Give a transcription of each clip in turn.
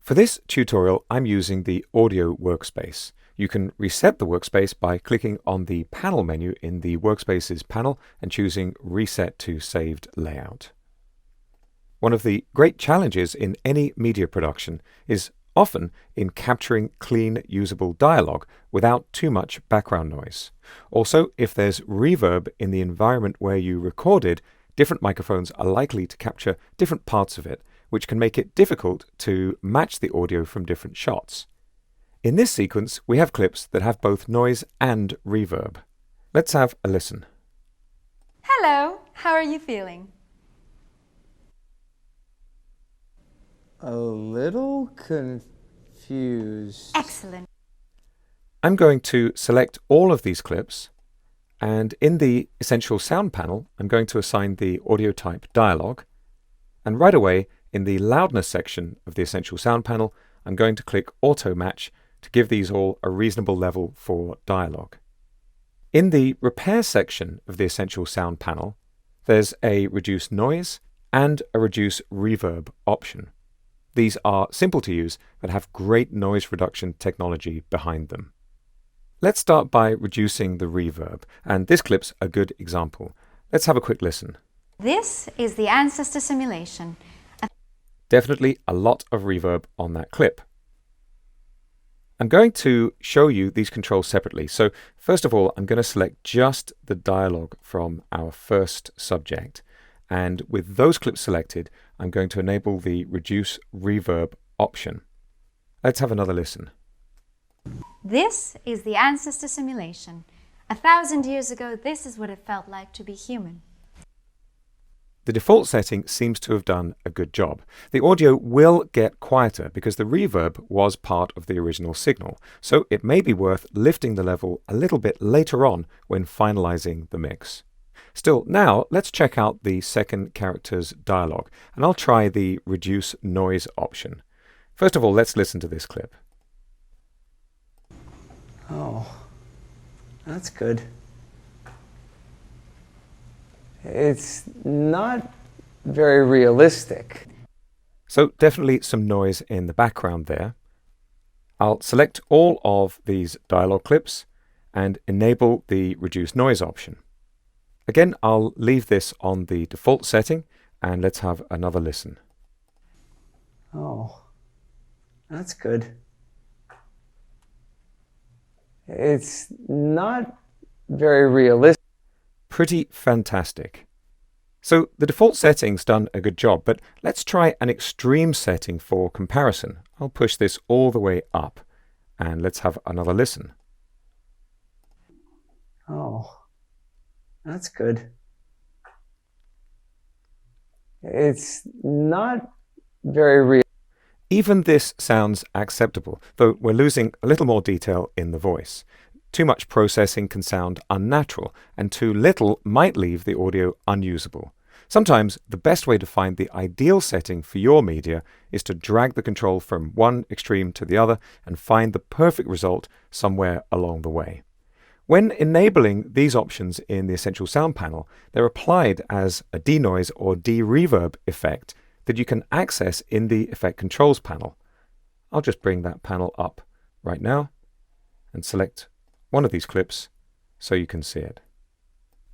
For this tutorial, I'm using the audio workspace. You can reset the workspace by clicking on the panel menu in the Workspaces panel and choosing Reset to Saved Layout. One of the great challenges in any media production is often in capturing clean, usable dialogue without too much background noise. Also, if there's reverb in the environment where you recorded, different microphones are likely to capture different parts of it, which can make it difficult to match the audio from different shots. In this sequence, we have clips that have both noise and reverb. Let's have a listen. Hello, how are you feeling? A little confused. Excellent. I'm going to select all of these clips, and in the Essential Sound panel, I'm going to assign the audio type dialogue, and right away, in the loudness section of the Essential Sound panel, I'm going to click Auto Match to give these all a reasonable level for dialogue. In the Repair section of the Essential Sound panel, there's a Reduce Noise and a Reduce Reverb option. These are simple to use but have great noise reduction technology behind them. Let's start by reducing the reverb, and this clip's a good example. Let's have a quick listen. This is the ancestor simulation. Definitely a lot of reverb on that clip. I'm going to show you these controls separately. So first of all, I'm going to select just the dialogue from our first subject. And with those clips selected, I'm going to enable the Reduce Reverb option. Let's have another listen. This is the ancestor simulation. 1,000 years ago, this is what it felt like to be human. The default setting seems to have done a good job. The audio will get quieter because the reverb was part of the original signal, so it may be worth lifting the level a little bit later on when finalizing the mix. Still, now let's check out the second character's dialogue, and I'll try the Reduce Noise option. First of all, let's listen to this clip. Oh, that's good. It's not very realistic. So definitely some noise in the background there. I'll select all of these dialogue clips and enable the Reduce Noise option. Again, I'll leave this on the default setting, and let's have another listen. Oh, that's good. It's not very realistic. Pretty fantastic. So the default setting's done a good job, but let's try an extreme setting for comparison. I'll push this all the way up, and let's have another listen. Oh, that's good. It's not very real. Even this sounds acceptable, though we're losing a little more detail in the voice. Too much processing can sound unnatural, and too little might leave the audio unusable. Sometimes the best way to find the ideal setting for your media is to drag the control from one extreme to the other and find the perfect result somewhere along the way. When enabling these options in the Essential Sound panel, they're applied as a denoise or de-reverb effect that you can access in the Effect Controls panel. I'll just bring that panel up right now and select one of these clips so you can see it.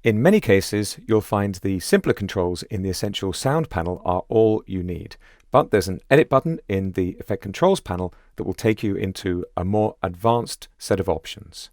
In many cases, you'll find the simpler controls in the Essential Sound panel are all you need, but there's an Edit button in the Effect Controls panel that will take you into a more advanced set of options.